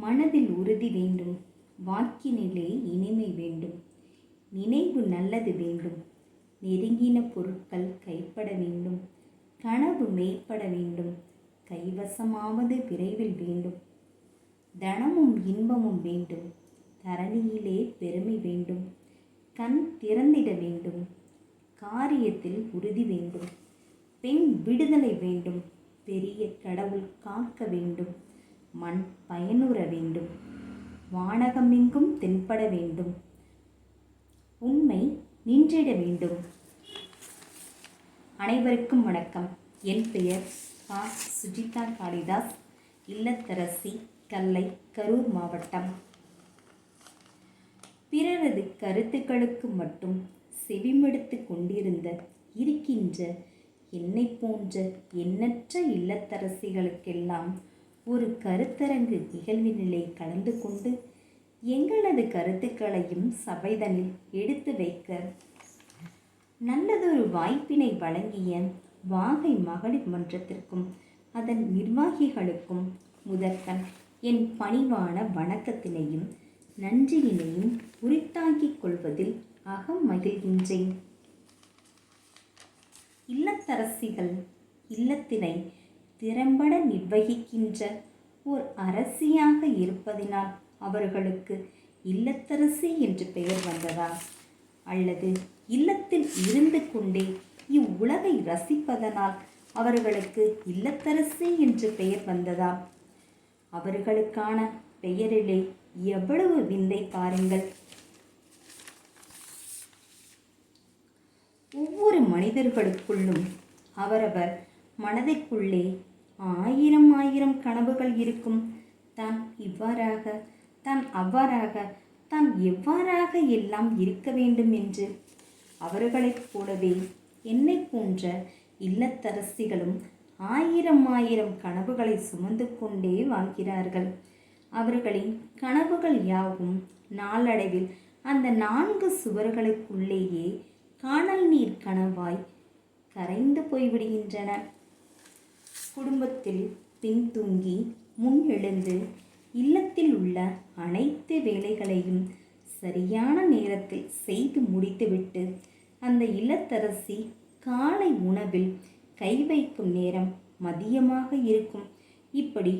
மனதில் உறுதி வேண்டும், வாக்கினிலே இனிமை வேண்டும், நினைவு நல்லது வேண்டும், நெருங்கின பொருட்கள் கைப்பட வேண்டும், கனவு மெய்ப்பட வேண்டும், கைவசமாவது விரைவில் வேண்டும், தனமும் இன்பமும் வேண்டும், தரணியிலே பெருமை வேண்டும், கண் திறந்திட வேண்டும், காரியத்தில் உறுதி வேண்டும், பெண் விடுதலை வேண்டும், பெரிய கடவுள் காக்க வேண்டும், மண் பயனுற வேண்டும், வானகமெங்கும் தென்பட வேண்டும், உண்மை நின்றிட வேண்டும். அனைவருக்கும் வணக்கம். என் பெயர் பா. சுஜிதா காளிதாஸ், இல்லத்தரசி, கல்லை, கரூர் மாவட்டம். பிறரது கருத்துக்களுக்கு மட்டும் செவிமடுத்து கொண்டிருந்த இருக்கின்ற என்னை போன்ற எண்ணற்ற இல்லத்தரசிகளுக்கெல்லாம் ஒரு கருத்தரங்கு நிகழ்வினிலே கலந்து கொண்டு எங்களது கருத்துக்களையும் சபைதனில் எடுத்து வைக்க நல்லதொரு வாய்ப்பினை வழங்கிய வாகை மகளிர் மன்றத்திற்கும் அதன் நிர்வாகிகளுக்கும் முதற்கண் என் பணிவான வணக்கத்தினையும் நன்றியினையும் உரித்தாக்கிக் கொள்வதில் அகம் மகிழ்கின்றேன். இல்லத்தரசிகள் இல்லத்தினை திறம்பட நிர்வகிக்கின்ற ஓர் அரசியாக இருப்பதினால் அவர்களுக்கு இல்லத்தரசி என்று பெயர் வந்ததா, அல்லது இல்லத்தில் இருந்து கொண்டே இவ்வுலகை ரசிப்பதனால் அவர்களுக்கு இல்லத்தரசி என்று பெயர் வந்ததா? அவர்களுக்கான பெயரிலே எவ்வளவு விந்தை பாருங்கள். ஒவ்வொரு மனிதர்களுக்குள்ளும் அவரவர் மனதிற்குள்ளே ஆயிரம் கனவுகள் இருக்கும். தான் இவ்வாறாக, தான் அவ்வாறாக, தான் எவ்வாறாக எல்லாம் இருக்க வேண்டும் என்று. அவர்களைப் போலவே என்னை போன்ற இல்லத்தரசிகளும் ஆயிரம் கனவுகளை சுமந்து கொண்டே வாழ்கிறார்கள். அவர்களின் கனவுகள் யாவும் நாளடைவில் அந்த 4 சுவர்களுக்குள்ளேயே காணல் நீர் கனவாய் கரைந்து போய்விடுகின்றன. குடும்பத்தில் பின்தூங்கி முன் எழுந்து இல்லத்தில் உள்ள அனைத்து வேலைகளையும் சரியான நேரத்தில் செய்து முடித்துவிட்டு அந்த இல்லத்தரசி காலை உணவில் கை வைக்கும் நேரம் மதியமாக இருக்கும். இப்படி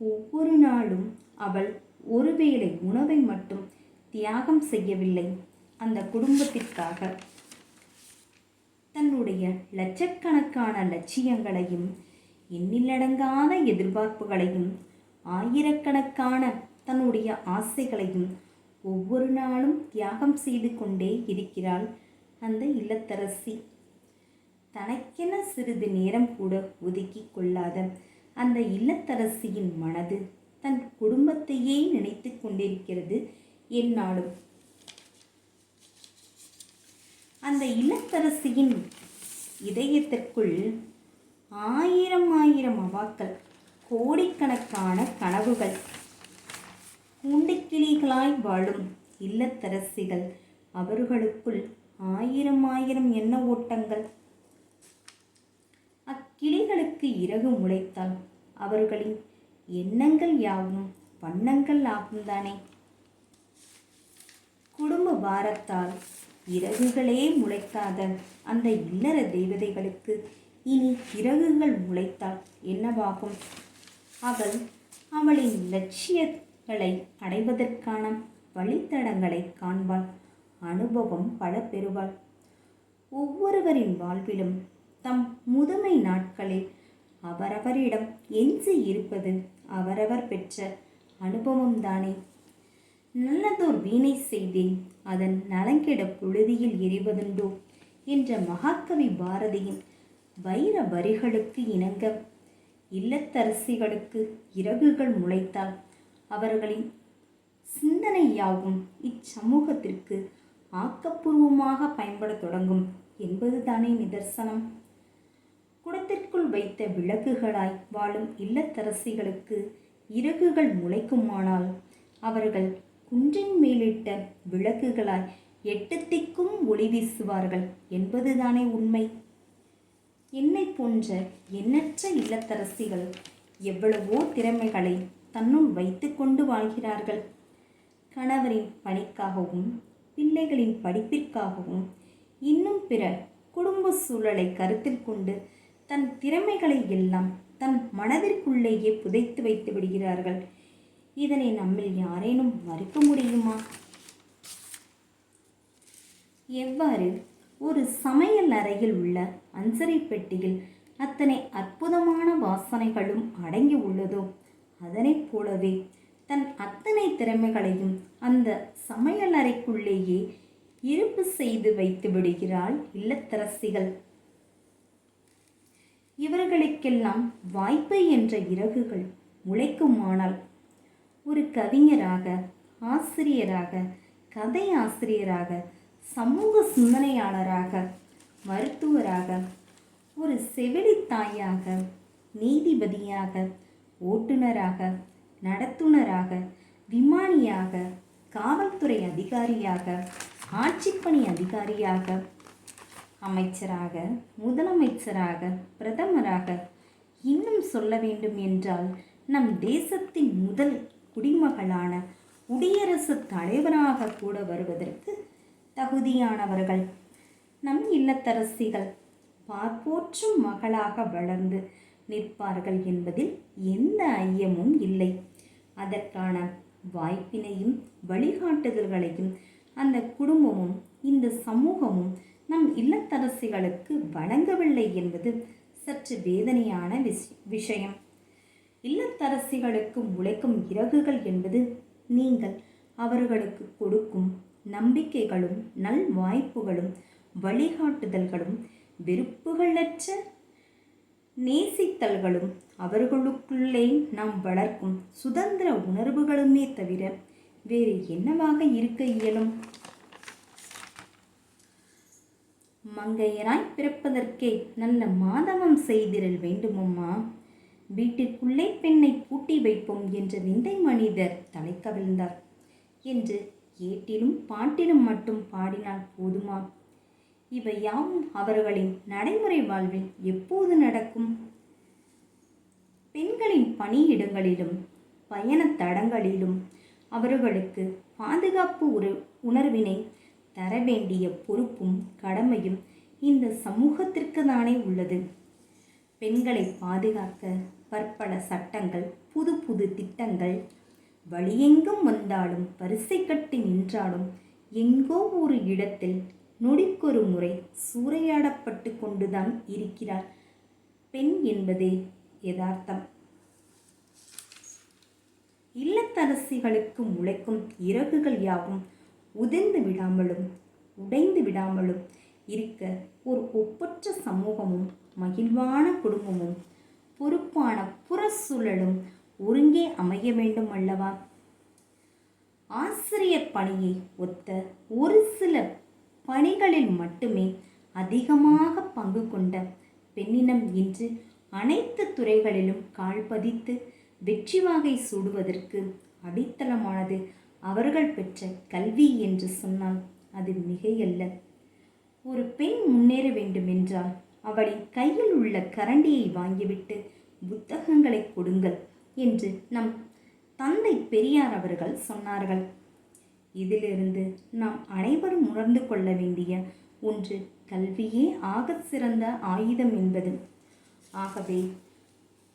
ஒவ்வொரு நாளும் அவள் ஒருவேளை உணவை மட்டும் தியாகம் செய்யவில்லை. அந்த குடும்பத்திற்காக தன்னுடைய லட்சக்கணக்கான லட்சியங்களையும் எண்ணிலடங்காத எதிர்பார்ப்புகளையும் ஆயிரக்கணக்கான தன்னுடைய ஆசைகளையும் ஒவ்வொரு நாளும் தியாகம் செய்து கொண்டே இருக்கிறாள் அந்த இல்லத்தரசி. தனக்கென சிறிது நேரம் கூட ஒதுக்கி கொள்ளாத அந்த இல்லத்தரசியின் மனது தன் குடும்பத்தையே நினைத்து கொண்டிருக்கிறது எந்நாளும். அந்த இல்லத்தரசியின் இதயத்திற்குள் ஆயிரம் அவாக்கள், கோடிக்கணக்கான கனவுகள். கூண்டுக்கிளிகளாய் வாழும் இல்லத்தரசிகள், அவர்களுக்குள் ஆயிரம் எண்ண ஓட்டங்கள். அக்கிளிகளுக்கு இறகு முளைத்தால் அவர்களின் எண்ணங்கள் யாவும் வண்ணங்கள் ஆகும்தானே. குடும்ப பாரத்தால் இறகுகளே முளைக்காத அந்த இல்லற தேவதைகளுக்கு இனி இறகுகள் முளைத்தால் என்னவாகும்? அவளின் லட்சியங்களை அடைவதற்கான வழித்தடங்களை காண்பாள், அனுபவம் பல பெறுவாள். ஒவ்வொருவரின் வாழ்விலும் தம் முதுமை நாட்களில் அவரவரிடம் எஞ்சி இருப்பது அவரவர் பெற்ற அனுபவம்தானே. நல்லதோர் வீணை செய்தேன், அதன் நலங்கிட புழுதியில் எரிவதுண்டோ என்ற மகாகவி பாரதியின் வைர வரிகளுக்கு இணங்க இல்லத்தரசிகளுக்கு இறகுகள் முளைத்தால் அவர்களின் சிந்தனையாகும் இச்சமூகத்திற்கு ஆக்கப்பூர்வமாக பயன்பட தொடங்கும் என்பதுதானே நிதர்சனம். குடத்திற்குள் வைத்த விளக்குகளாய் வாழும் இல்லத்தரசிகளுக்கு இறகுகள் முளைக்குமானால் அவர்கள் குன்றின் மேலிட்ட விளக்குகளாய் 8 திக்கும் ஒளி வீசுவார்கள் என்பதுதானே உண்மை. என்னை போன்ற எண்ணற்ற இல்லத்தரசிகள் எவ்வளவோ திறமைகளை தன்னுள் வைத்து கொண்டு வாழ்கிறார்கள். கணவரின் பணிக்காகவும் பிள்ளைகளின் படிப்பிற்காகவும் இன்னும் பிற குடும்ப சூழலை கருத்தில் கொண்டு தன் திறமைகளை எல்லாம் தன் மனதிற்குள்ளேயே புதைத்து வைத்து விடுகிறார்கள். இதனை நம்மில் யாரேனும் மறுக்க முடியுமா? எவ்வாறு ஒரு சமையல் அறையில் உள்ள அஞ்சரை பெட்டியில் அத்தனை அற்புதமான வாசனைகளும் அடங்கி உள்ளதோ, அதனைப் போலவே தன் அத்தனை திறமைகளையும் அந்த சமையல் அறைக்குள்ளேயே இருப்பு செய்து வைத்து விடுகிறாள் இல்லத்தரசிகள். இவர்களுக்கெல்லாம் வாய்ப்பு என்ற இறகுகள் முளைக்குமானால் ஒரு கவிஞராக, ஆசிரியராக, கதை ஆசிரியராக, சமூக சிந்தனையாளராக, மருத்துவராக, ஒரு செவிலித்தாயாக, நீதிபதியாக, ஓட்டுநராக, நடத்துனராக, விமானியாக, காவல்துறை அதிகாரியாக, ஆட்சிப்பணி அதிகாரியாக, அமைச்சராக, முதலமைச்சராக, பிரதமராக, இன்னும் சொல்ல வேண்டும் என்றால் நம் தேசத்தின் முதல் குடிமகளான குடியரசுத் தலைவராக கூட வருவதற்கு தகுதியானவர்கள் நம் இல்லத்தரசிகள் பார்ப்போற்றும் மகளாக வளர்ந்து நிற்பார்கள் என்பதில் எந்த ஐயமும் இல்லை. அதற்கான வாய்ப்பினையும் வழிகாட்டுதல்களையும் அந்த குடும்பமும் இந்த சமூகமும் நம் இல்லத்தரசிகளுக்கு வழங்கவில்லை என்பது சற்று வேதனையான விஷயம். இல்லத்தரசிகளுக்கு முளைக்கும் இறகுகள் என்பது நீங்கள் அவர்களுக்கு கொடுக்கும் நம்பிக்கைகளும் நல் வாய்ப்புகளும் வழிகாட்டுதல்களும் வெறுப்புகளற்ற நேசித்தல்களும் அவர்களுக்குள்ளே நாம் வளர்க்கும் சுதந்திர உணர்வுகளுமே தவிர வேறு என்னவாக இருக்க இயலும்? மங்கையராய் பிறப்பதற்கே நல்ல மாதவம் செய்திடல் வேண்டுமம்மா. வீட்டிற்குள்ளே பெண்ணை பூட்டி வைப்போம் என்ற விந்தை மனிதர் தலை கவிழ்ந்தார் என்று ஏட்டிலும் பாட்டிலும் மட்டும் பாடினால் போதுமா? இவை யாவும் அவர்களின் நடைமுறை வாழ்வில் எப்போது நடக்கும்? பெண்களின் பணியிடங்களிலும் பயண தடங்களிலும் அவர்களுக்கு பாதுகாப்பு உணர்வினை தர வேண்டிய பொறுப்பும் கடமையும் இந்த சமூகத்திற்கு தானே உள்ளது. பெண்களை பாதுகாக்க பற்பல சட்டங்கள், புது புது திட்டங்கள் வழியெங்கும் வந்தாலும், வரிசை கட்டி நின்றாலும், எங்கோ ஒரு இடத்தில் நொடிக்கொரு முறை சூறையாடப்பட்டு கொண்டுதான் இருக்கிறார் பெண் என்பதே யதார்த்தம். இல்லத்தரசிகளுக்கு முளைக்கும் இறகுகள் யாவும் உதிர்ந்து விடாமலும் உடைந்து விடாமலும் இருக்க ஒரு ஒப்பற்ற சமூகமும் மகிழ்வான குடும்பமும் பொறுப்பான புறச்சூழலும் ஒருங்கே அமைய வேண்டும் அல்லவா? ஆசிரியர் பணியை ஒத்த ஒரு சில பணிகளில் மட்டுமே அதிகமாக பங்கு கொண்ட பெண்ணினம் இன்று அனைத்து துறைகளிலும் கால்பதித்து வெற்றி வாகை சூடுவதற்கு அடித்தளமானது அவர்கள் பெற்ற கல்வி என்று சொன்னால் அது மிகையல்ல. ஒரு பெண் முன்னேற வேண்டுமென்றால் அவளின் கையில் உள்ள கரண்டியை வாங்கிவிட்டு புத்தகங்களை கொடுங்கள் என்று நம் தந்தை பெரியார் அவர்கள் சொன்னார்கள். இதிலிருந்து நாம் அனைவரும் உணர்ந்து கொள்ள வேண்டிய ஒன்று கல்வியே ஆக சிறந்த ஆயுதம் என்பது. ஆகவே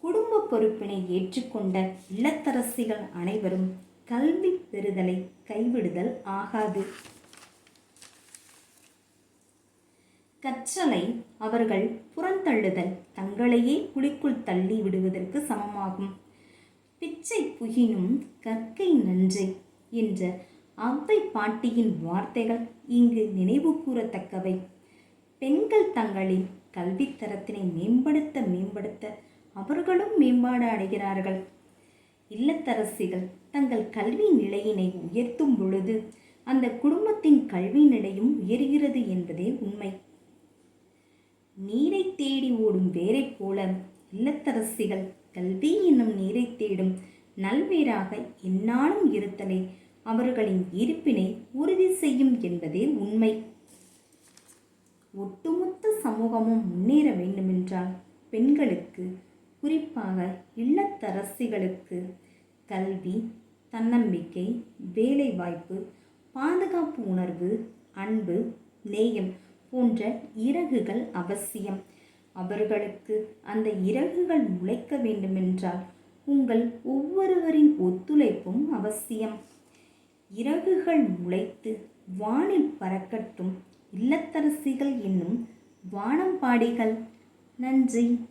குடும்ப பொறுப்பினை ஏற்றுக்கொண்ட இல்லத்தரசிகள் அனைவரும் கல்வி பெறுதலை கைவிடுதல் ஆகாது. கற்றலை அவர்கள் புறந்தள்ளுதல் தங்களையே குழிக்குள் தள்ளி விடுவதற்கு சமமாகும். பிச்சை புகினும் கற்கை நன்றே என்ற அவ்வை பாட்டியின் வார்த்தைகள் இங்கு நினைவு கூறத்தக்கவை. பெண்கள் தங்களின் கல்வித்தரத்தினை மேம்படுத்த அவர்களும் மேம்பாடு அடைகிறார்கள். இல்லத்தரசிகள் தங்கள் கல்வி நிலையினை உயர்த்தும் பொழுது அந்த குடும்பத்தின் கல்வி நிலையும் உயர்கிறது என்பதே உண்மை. நீரை தேடி ஓடும் வேரை போல இல்லத்தரசிகள் கல்வி என்னும் நீரை தேடும் நல்வேராக எந்நாளும் இருத்தலை அவர்களின் இருப்பினை உறுதி செய்யும் என்பதே உண்மை. ஒட்டுமொத்த சமூகமும் முன்னேற வேண்டுமென்றால் பெண்களுக்கு, குறிப்பாக இல்லத்தரசிகளுக்கு கல்வி, தன்னம்பிக்கை, வேலைவாய்ப்பு, பாதுகாப்பு உணர்வு, அன்பு, நேயம் போன்ற இறகுகள் அவசியம். அவர்களுக்கு அந்த இறகுகள் முளைக்க வேண்டுமென்றால் உங்கள் ஒவ்வொருவரின் ஒத்துழைப்பும் அவசியம். இறகுகள் முளைத்து வானில் பறக்கட்டும் இல்லத்தரசிகள் என்னும் வானம்பாடிகள். நன்றி.